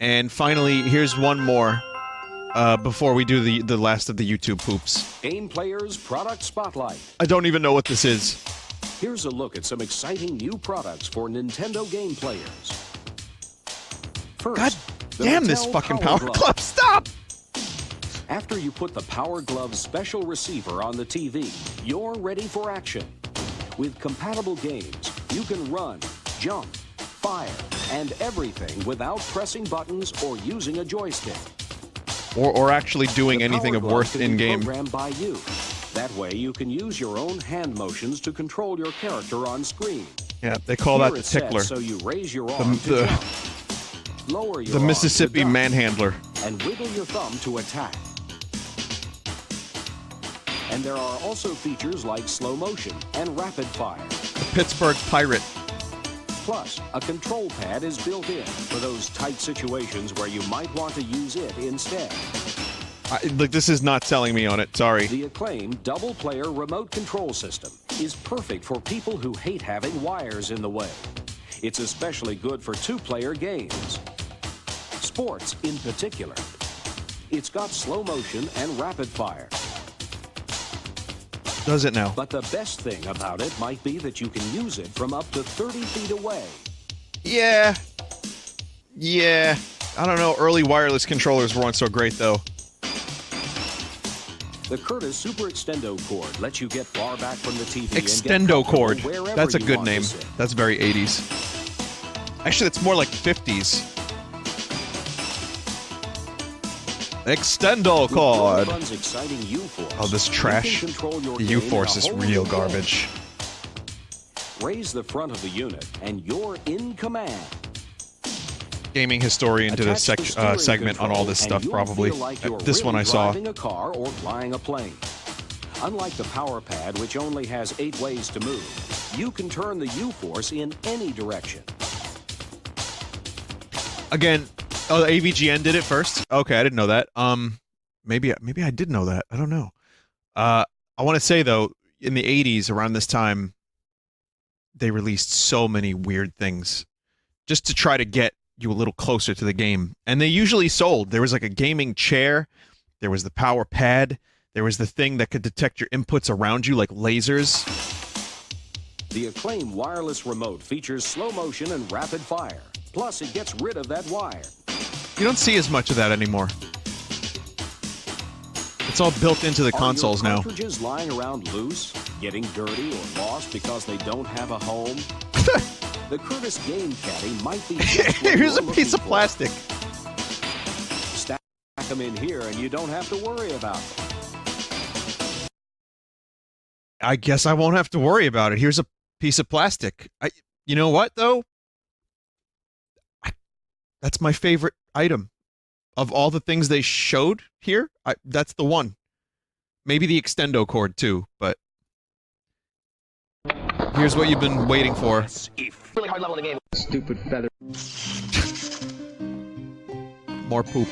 And finally, here's one more before we do the last of the YouTube poops. Game Players Product Spotlight. I don't even know what this is. Here's a look at some exciting new products for Nintendo game players. First, God the damn this Mattel fucking Power Glove. Stop! After you put the Power Glove special receiver on the TV, you're ready for action. With compatible games, you can run, jump, fire, and everything without pressing buttons or using a joystick. Or actually doing The anything Power of Glove worth can be in-game. programmed by you. That way you can use your own hand motions to control your character on screen. Yeah, they call Here that the it's set tickler. So you raise your arm to The, jump, lower your the arm Mississippi to duck, manhandler. and wiggle your thumb to attack. And there are also features like slow motion and rapid fire. The Pittsburgh Pirate. Plus, a control pad is built in for those tight situations where you might want to use it instead. Look, this is not selling me on it. Sorry. The acclaimed double-player remote control system is perfect for people who hate having wires in the way. It's especially good for two-player games. Sports in particular. It's got slow motion and rapid fire. Does it now? But the best thing about it might be that you can use it from up to 30 feet away. Yeah. Yeah. I don't know. Early wireless controllers weren't so great, though. The Curtis Super Extendo cord lets you get far back from the TV Extendo and get cord. comfortable wherever That's a you good want to name. sit. That's very 80s. Actually, it's more like 50s. Extendo cord. Fun's exciting U-Force. Oh, this You trash. can control your The game U-Force in a is whole real new garbage. way. Raise the front of the unit, and you're in command. Gaming historian did a Attach the steering segment on all this control, stuff, and you'll probably. feel like you're This one really I saw. driving a car or flying a plane. Unlike the power pad, which only has 8 ways to move, you can turn the U-Force in any direction. Again, oh, the AVGN did it first? Okay, I didn't know that. Maybe I did know that. I don't know. I want to say, though, in the 80s, around this time, they released so many weird things just to try to get you a little closer to the game. And they usually sold. There was like a gaming chair. There was the power pad. There was the thing that could detect your inputs around you like lasers. The acclaimed wireless remote features slow motion and rapid fire. Plus, it gets rid of that wire. You don't see as much of that anymore. It's all built into the consoles Are your now. cartridges lying around loose, getting dirty or lost because they don't have a home? The Curtis Game Caddy might be just what Here's you're a piece of looking for. plastic. Stack them in here and you don't have to worry about them. I guess I won't have to worry about it. Here's a piece of plastic. You know what, though? That's my favorite item. Of all the things they showed here, that's the one. Maybe the extendo cord, too, but... Here's what you've been waiting for. Really hard level in the game. Stupid feather. More poop.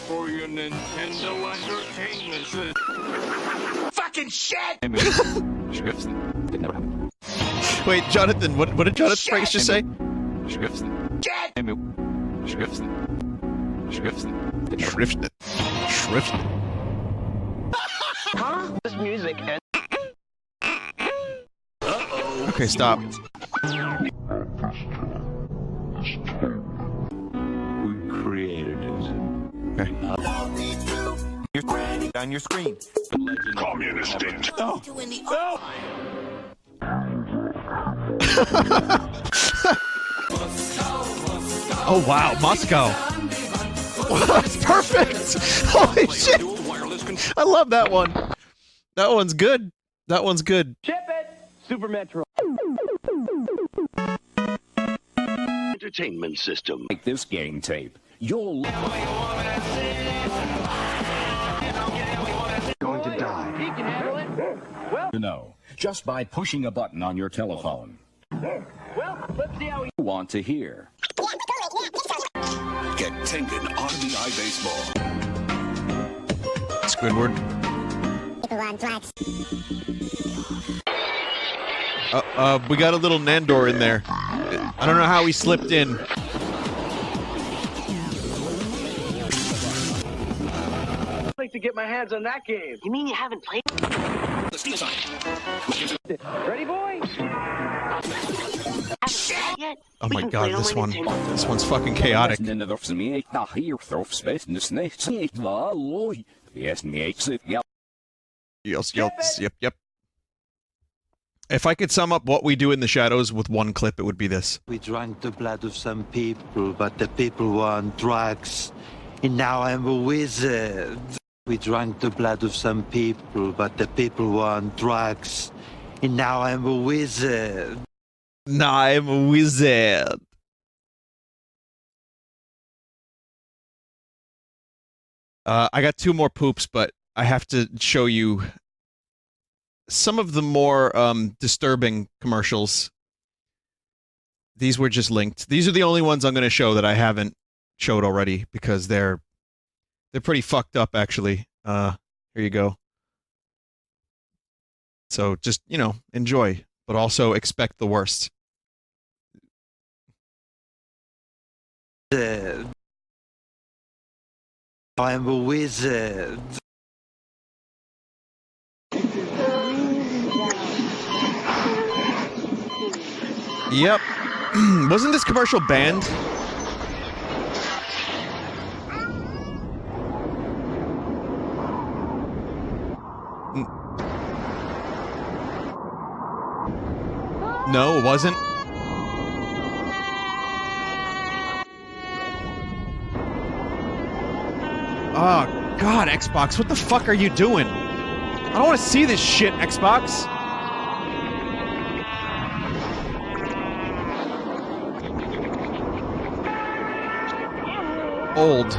For your Nintendo Entertainment System. Fucking shit! Did never happen. Wait, Jonathan, what did Jonathan Franks just say? Schriften. Schriften. Huh? This music and... Okay, stop. We created it. Okay. On your screen. Communist dictator. No. Oh wow, Moscow. That's perfect. Holy shit. I love that one. That one's good. That one's good. Ship it! Super Metro. Entertainment system. Like this game tape, you'll Going to die. He can handle it. Well, know just by pushing a button on your telephone. let's see how he... You want to hear. Get Tengen RBI Baseball. Squidward. We got a little Nandor in there. I don't know how he slipped in. I'd like to get my hands on that game. You mean you haven't played? Ready, boys? Yet? Oh my god, this one's fucking chaotic. Yep. If I could sum up what we do in the shadows with one clip, it would be this. We drank the blood of some people, but the people were on drugs. And now I'm a wizard. We drank the blood of some people, but the people were on drugs. And now I'm a wizard. Nah, I'm a wizard. I got two more poops, but I have to show you some of the more disturbing commercials. These were just linked. These are the only ones I'm going to show that I haven't showed already because they're pretty fucked up, actually. Here you go. So just, you know, enjoy, but also expect the worst. I'm a wizard. Yep. Wasn't this commercial banned? No, it wasn't. Oh, God, Xbox, what the fuck are you doing? I don't want to see this shit, Xbox. Old.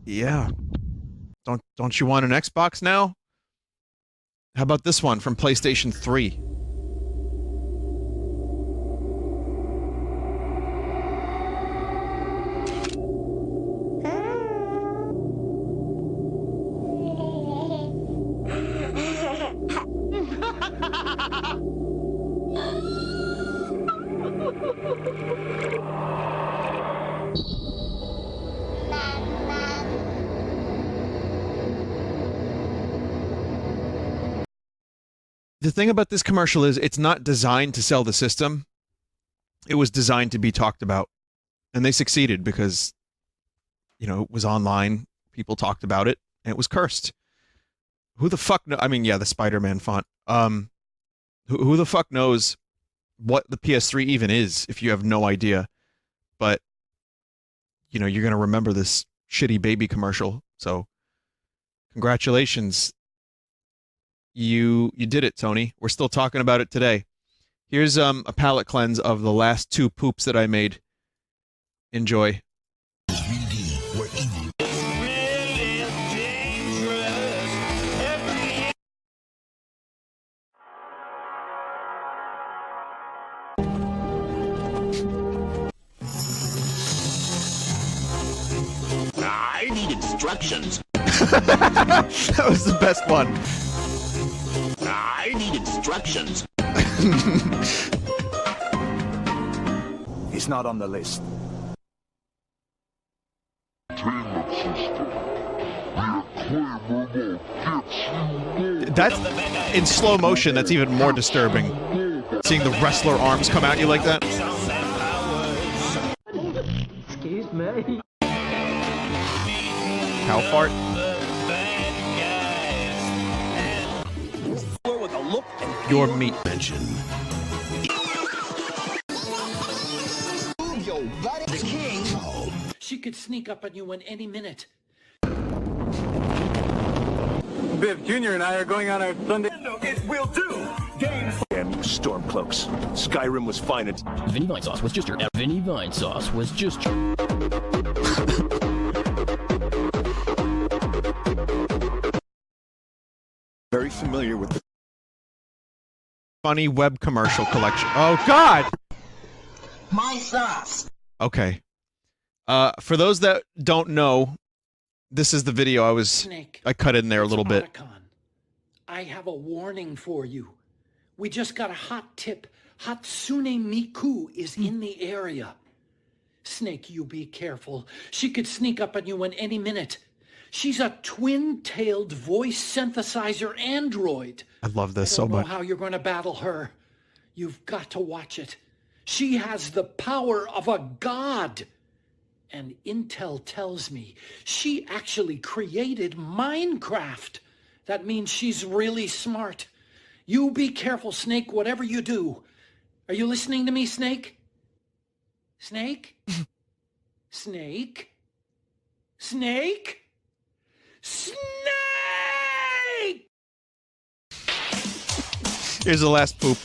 Yeah. Don't you want an Xbox now? How about this one from PlayStation 3? The thing about this commercial is it's not designed to sell the system. It was designed to be talked about. And they succeeded because, you know, it was online. People talked about it. And it was cursed. Who the fuck I mean, yeah, the Spider-Man font. Who the fuck knows what the PS3 even is if you have no idea? But, you know, you're going to remember this shitty baby commercial. So, congratulations. You did it, Tony. We're still talking about it today. Here's a palate cleanse of the last two poops that I made. Enjoy. I need instructions. That was the best one. I need instructions. He's not on the list. That's in slow motion. That's even more disturbing. Seeing the wrestler arms come at you like that. Excuse me. cow fart. With a look and Your meat. mention. The king. She could sneak up on you in any minute. Biff Jr. and I are going on our Sunday. It will do. Games. Damn you Stormcloaks. Skyrim was fine at. Vinny Vine Sauce was just your. Vinny Vine Sauce was just your. Very familiar with the Funny web commercial collection. Oh God! My sauce. Okay. For those that don't know, this is the video I cut in there a little bit. I have a warning for you. We just got a hot tip. Hatsune Miku is in the area. Snake, you be careful. She could sneak up on you in any minute. She's a twin-tailed voice synthesizer android. I love this so I don't much. know how you're going to battle her. You've got to watch it. She has the power of a god. And Intel tells me she actually created Minecraft. That means she's really smart. You be careful, Snake, whatever you do. Are you listening to me, Snake? Snake? Snake? Snake? Snake! Here's the last poop.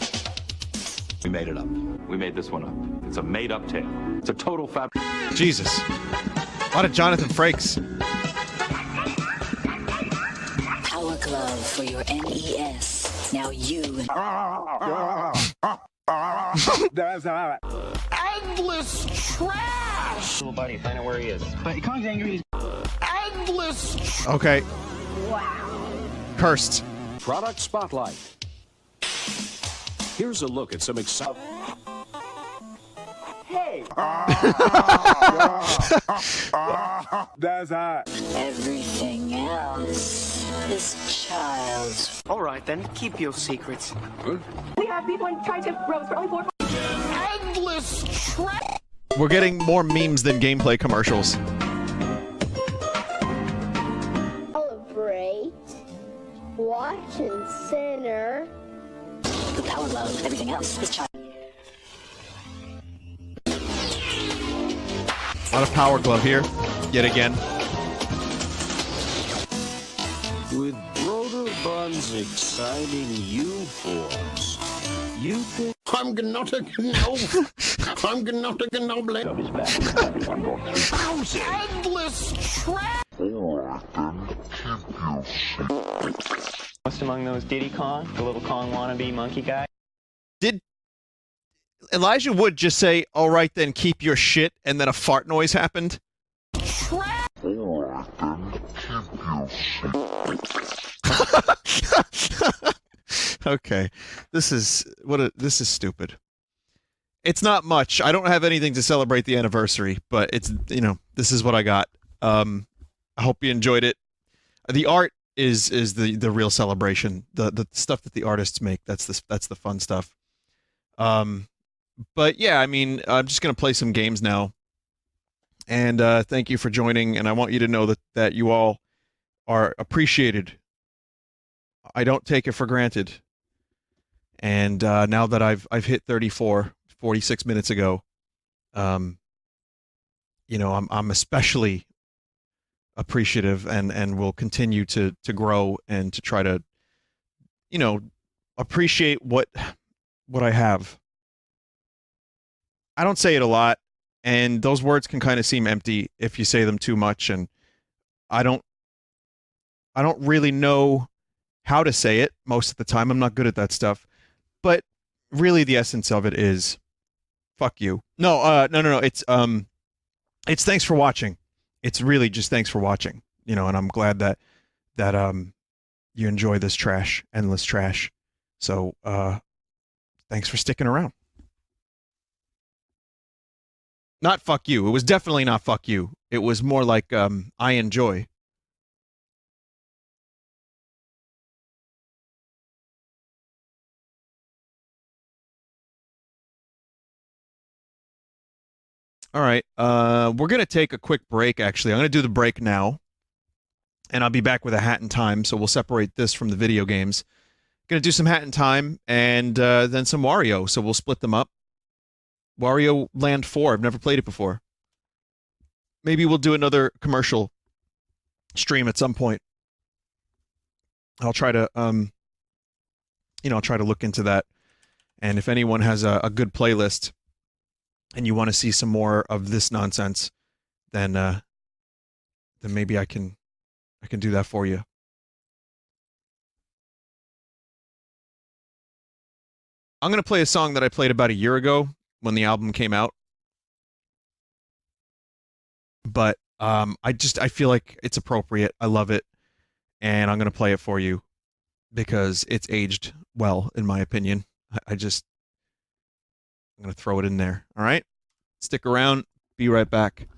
We made it up. We made this one up. It's a made-up tale. It's a total fab. Jesus. A lot of Jonathan Frakes. Power glove for your NES. Now you. That's all right. Endless trash. Little buddy, find out where he is. But Kong's angry. Endless. Okay. Wow. Cursed. Product Spotlight. Here's a look at some exciting. Hey. That's hot. Everything else is child's. All right, then. Keep your secrets. We have B1 tri-tip rows for only 4. Endless trash. We're getting more memes than gameplay commercials. Celebrate. Watch and center. The power glove. Everything else is child. A lot of power glove here, yet again. With Broder Bun's exciting U-Force, you think I'm not a gnoble. I'm not a gnoble. Endless trash. Most among those Diddy Kong, the little Kong wannabe monkey guy. Did Elijah Wood just say, "All right, then keep your shit," and then a fart noise happened? Okay, this is stupid. It's not much. I don't have anything to celebrate the anniversary, but it's, you know, this is what I got. I hope you enjoyed it. The art is the real celebration. The stuff that the artists make, that's the fun stuff. But yeah, I mean, I'm just gonna play some games now. And thank you for joining, and I want you to know that you all are appreciated. I don't take it for granted. And now that I've hit 46 minutes ago, you know, I'm especially appreciative, and will continue to grow and to try to, you know, appreciate what I have. I don't say it a lot, and those words can kind of seem empty if you say them too much, and I don't really know how to say it most of the time. I'm not good at that stuff. But really the essence of it is fuck you. No, no. It's thanks for watching. It's really just thanks for watching. You know, and I'm glad that you enjoy this trash, endless trash. So thanks for sticking around. Not fuck you. It was definitely not fuck you. It was more like I enjoy. All right. We're going to take a quick break, actually. I'm going to do the break now. And I'll be back with a Hat in Time, so we'll separate this from the video games. Gonna do some Hat in Time and then some Wario, so we'll split them up. Wario Land 4, I've never played it before. Maybe we'll do another commercial stream at some point. I'll try to, I'll try to look into that. And if anyone has a good playlist and you want to see some more of this nonsense, then maybe I can do that for you. I'm going to play a song that I played about a year ago when the album came out. But I feel like it's appropriate. I love it. And I'm going to play it for you because it's aged well, in my opinion. I'm going to throw it in there. All right? Stick around. Be right back.